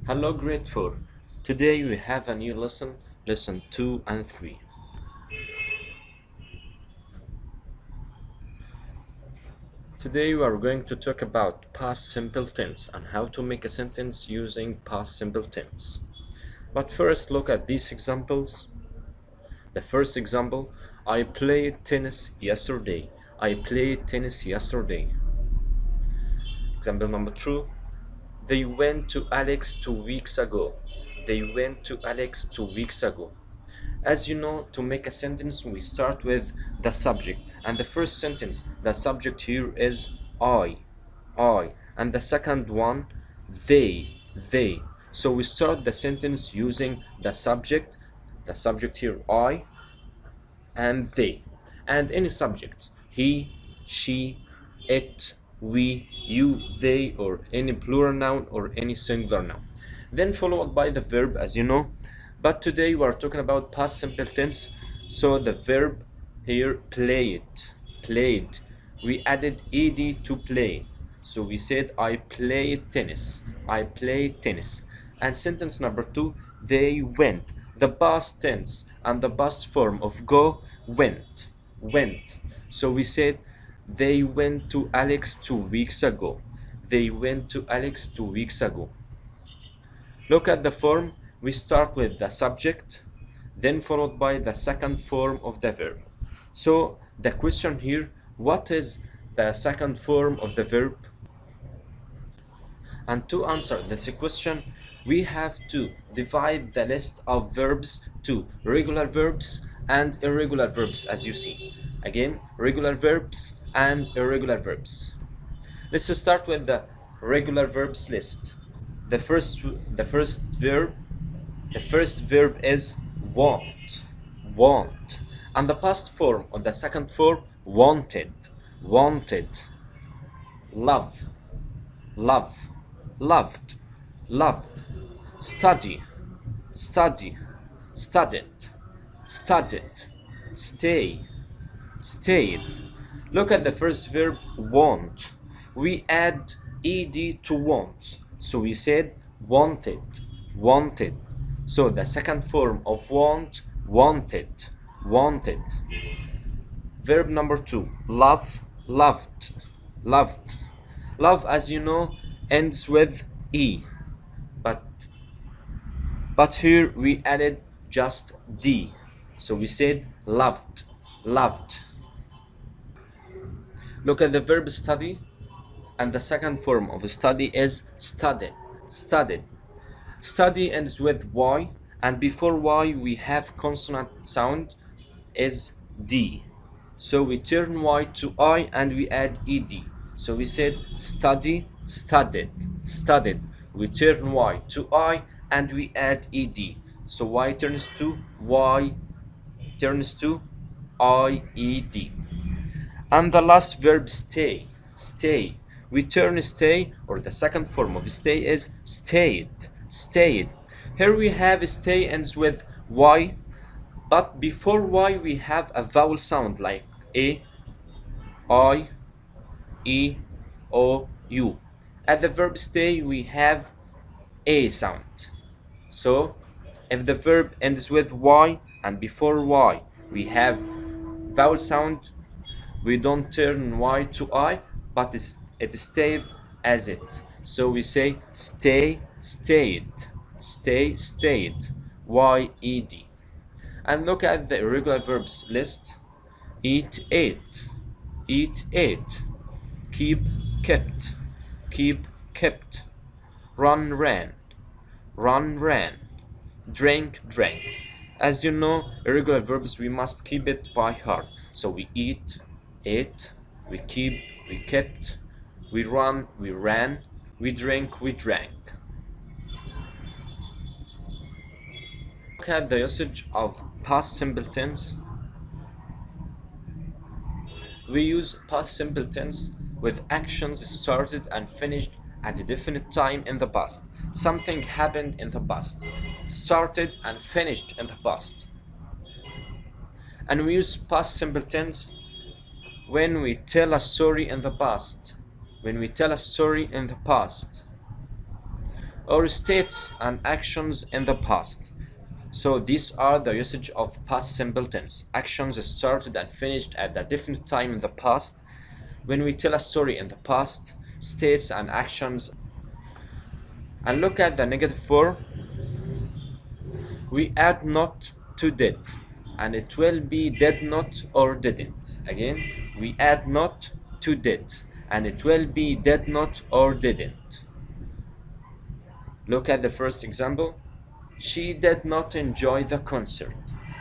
Hello grade 4. Today we have a new lesson 2 and 3. Today we are going to talk about past simple tense and how to make a sentence using past simple tense. But first look at these examples. The first example, I played tennis yesterday. I played tennis yesterday. Example number 2, they went to Alex 2 weeks ago. They went to Alex 2 weeks ago. As you know, to make a sentence, we start with the subject. And the first sentence, the subject here is I. And the second one, they. So we start the sentence using the subject here, I, and they. And any subject, he, she, it, we, you, they, or any plural noun or any singular noun. Then followed by the verb, as you know. But today we are talking about past simple tense. So the verb here, played. We added ed to play. So we said I played tennis. And sentence number 2, they went. The past tense and the past form of go, went. So we said they went to Alex 2 weeks ago. Look at the form. We start with the subject, then followed by the second form of the verb. So the question here, what is the second form of the verb? And to answer this question, we have to divide the list of verbs to regular verbs and irregular verbs, as you see. Again, regular verbs and irregular verbs. Let's start with the regular verbs list. The first verb is want, and the past form of the second form, wanted, love, loved, study, studied, stayed. Look at the first verb, want. We add ed to want, so we said wanted. So the second form of want, wanted. Verb number 2, love, loved. Love, as you know, ends with e, but here we added just d, so we said loved. Look at the verb study, and the second form of study is studied. Study ends with y, and before y we have consonant sound is d, so we turn y to I and we add ed, so we said studied. We turn y to I and we add ed, so y turns to ied. And the last verb, stay. We turn stay, or the second form of stay is stayed. Here we have stay ends with y, but before y we have a vowel sound like a, I, e, o, u. At the verb stay we have a sound. So if the verb ends with y and before y we have vowel sound, we don't turn y to I, but it stayed as it. So we say stayed, y-e-d. And look at the irregular verbs list. Eat, ate. Keep, kept. Run, ran. Drink, drank. As you know, irregular verbs, we must keep it by heart. So we eat, ate, we keep, we kept, we run, we ran, we drink, we drank. Look at the usage of past simple tense. We use past simple tense with actions started and finished at a definite time in the past. Something happened in the past, started and finished in the past. And we use past simple tense when we tell a story in the past. or states and actions in the past. So these are the usage of past simple tense. Actions started and finished at a definite time in the past. When we tell a story in the past, states and actions. And look at the negative form. We add not to did, and it will be did not or didn't. Again, we add not to did, and it will be did not or didn't. Look at the first example. She did not enjoy the concert.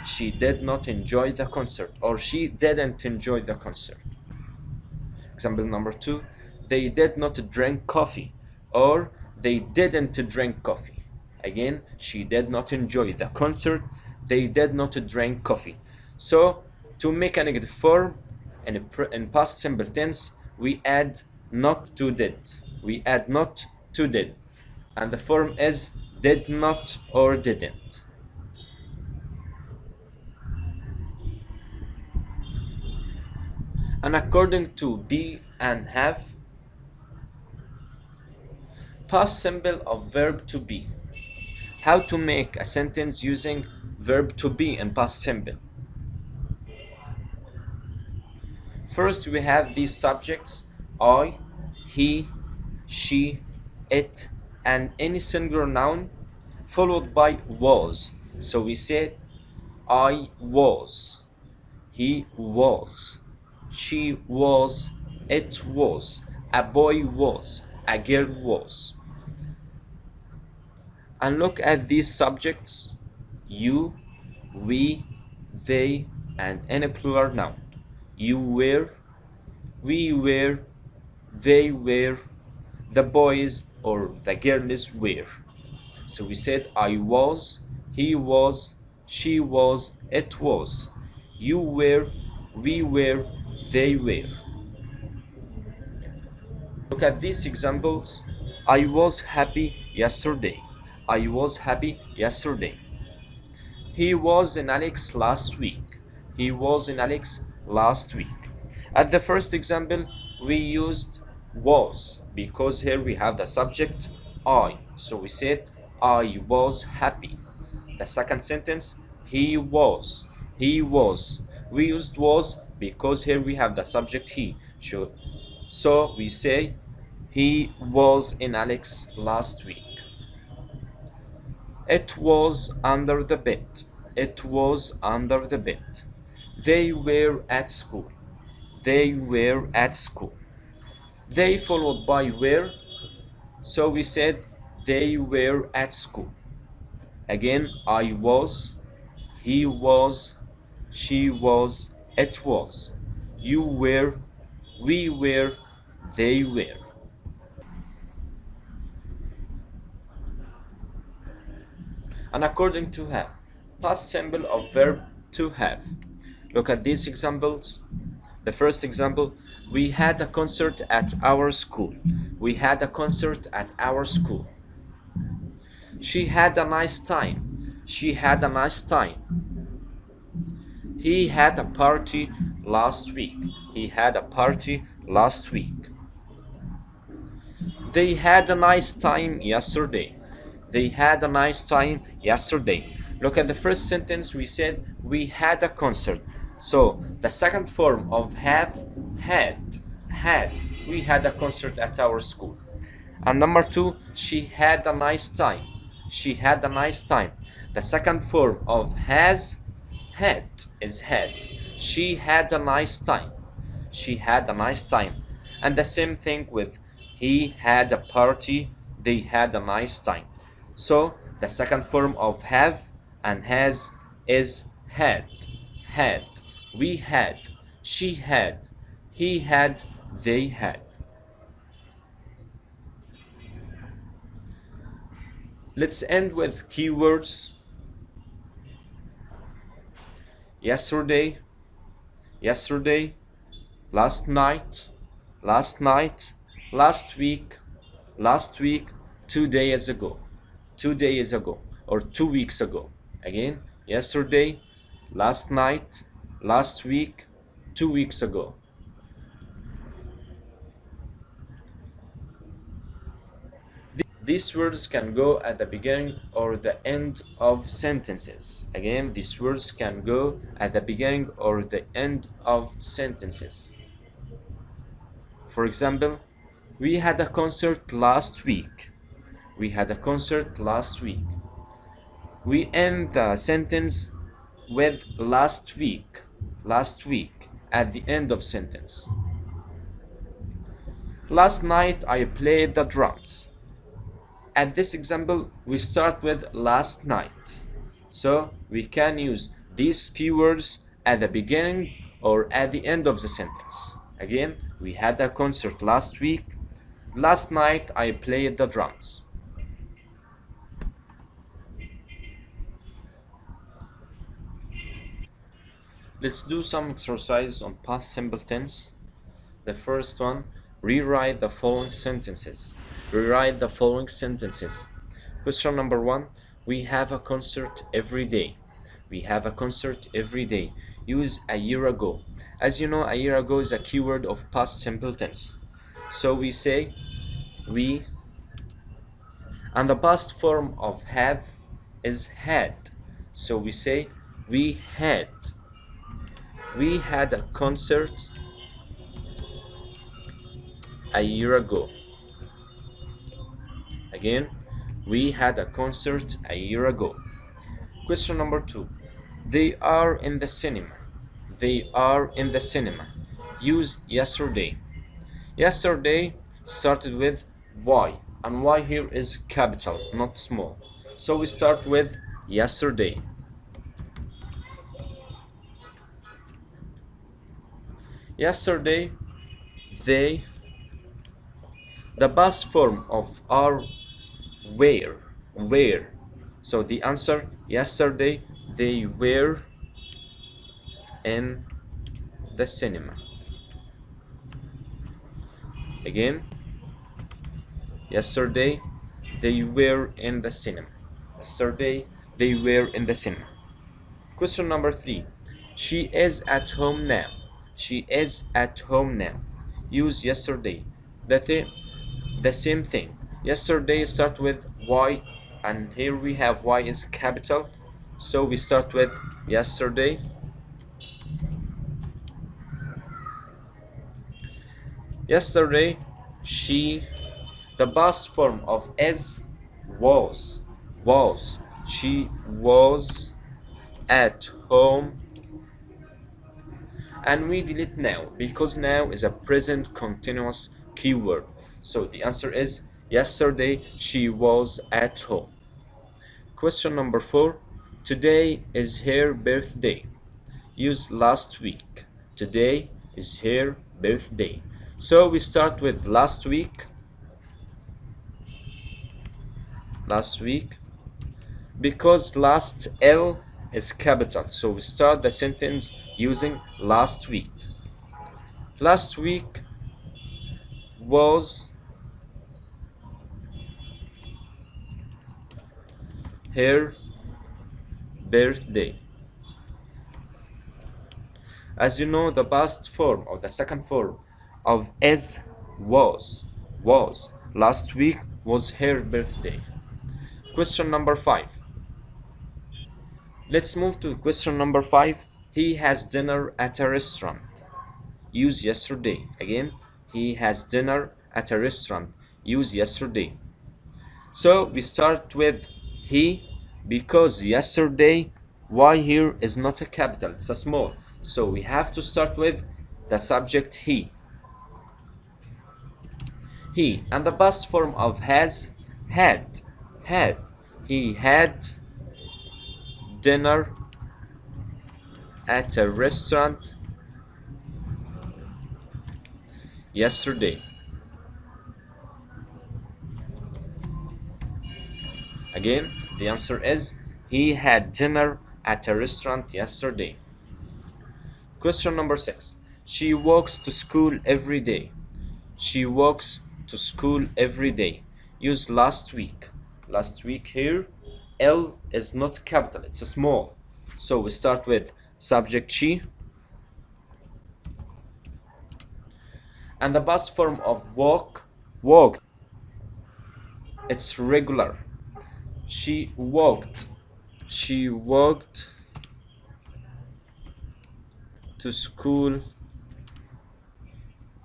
She did not enjoy the concert, or she didn't enjoy the concert. Example number 2. They did not drink coffee, or they didn't drink coffee. Again, she did not enjoy the concert. They did not drink coffee. So, to make a negative form in past simple tense, we add not to did. We add not to did. And the form is did not or didn't. And according to be and have, past simple of verb to be. How to make a sentence using verb to be in past simple. First, we have these subjects: I, he, she, it, and any singular noun followed by was. So we said I was, he was, she was, it was, a boy was, a girl was. And look at these subjects: you, we, they, and any plural noun. You were, we were, they were, the boys or the girls were. So we said I was, he was, she was, it was, you were, we were, they were. Look at these examples. I was happy yesterday. I was happy yesterday. He was in Alex last week. He was in Alex last week. At the first example, we used was because here we have the subject I. So we said I was happy. The second sentence, he was. He was. We used was because here we have the subject he. So we say he was in Alex last week. It was under the bed. It was under the bed. They were at school. They were at school. They followed by were. So we said they were at school. Again, I was, he was, she was, it was, you were, we were, they were. And according to have, past simple of verb to have. Look at these examples. The first example, we had a concert at our school. We had a concert at our school. She had a nice time. She had a nice time. He had a party last week. He had a party last week. They had a nice time yesterday. They had a nice time yesterday. Look at the first sentence. We said we had a concert. So the second form of have, had. We had a concert at our school. And number 2, she had a nice time. She had a nice time. The second form of has, had is had. She had a nice time. She had a nice time. And the same thing with he had a party. They had a nice time. So the second form of have and has is had. We had. She had. He had. They had. Let's end with keywords. Yesterday, yesterday, last night, last night, last week, 2 days ago, 2 days ago, or 2 weeks ago. Again, yesterday, last night, last week, 2 weeks ago. These words can go at the beginning or the end of sentences. Again, these words can go at the beginning or the end of sentences. For example, we had a concert last week. We had a concert last week. We end the sentence with last week at the end of sentence. Last night I played the drums. At this example, we start with last night. So we can use these keywords at the beginning or at the end of the sentence. Again, we had a concert last week. Last night I played the drums. Let's do some exercise on past simple tense. The first one, rewrite the following sentences. Rewrite the following sentences. Question number 1, we have a concert every day. We have a concert every day. Use a year ago. As you know, a year ago is a keyword of past simple tense. So we say we, and the past form of have is had. So we say we had. We had a concert a year ago. Again, we had a concert a year ago. Question number 2. They are in the cinema. They are in the cinema. Use yesterday. Yesterday started with Y, and Y here is capital, not small. So we start with yesterday. Yesterday, they. The past form of are were. So the answer, yesterday they were in the cinema. Again, yesterday they were in the cinema. Yesterday they were in the cinema. Question number 3. She is at home now. She is at home now. Use yesterday. The same thing. Yesterday start with Y, and here we have Y is capital. So we start with yesterday. Yesterday, she, the past form of is was. She was at home. And we delete now because now is a present continuous keyword. So the answer is yesterday she was at home. Question number 4. Today is her birthday. Use last week. Today is her birthday. So we start with last week. Last week. Because last L is capital. So we start the sentence using last week. Last week was her birthday. As you know, the past form or the second form of is was. Last week was her birthday. Question number 5. Let's move to question number 5. He has dinner at a restaurant. Use yesterday. Again, he has dinner at a restaurant. Use yesterday. So we start with he because yesterday Y here is not a capital, it's a small. So we have to start with the subject he. He, and the past form of has had. He had dinner at a restaurant yesterday. Again, the answer is he had dinner at a restaurant yesterday. Question number 6. She walks to school every day. She walks to school every day. Use last week. Last week here, L is not capital, it's a small. So we start with subject she. And the past form of walk, walked. It's regular. She walked. She walked to school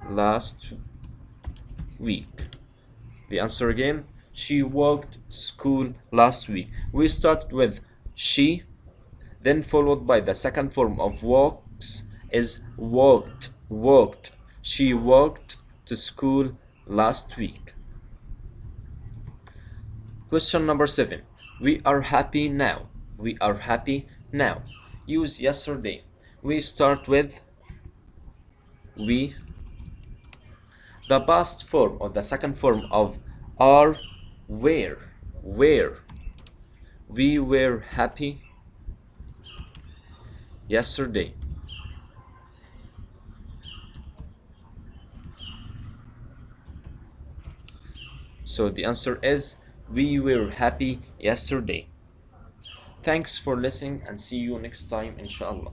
last week. The answer again. She walked to school last week. We started with she, then followed by the second form of walks is walked. Walked. She walked to school last week. Question number 7. We are happy now. We are happy now. Use yesterday. We start with we. The past form or the second form of are were. Were. We were happy yesterday. So the answer is we were happy yesterday. Thanks for listening and see you next time inshallah.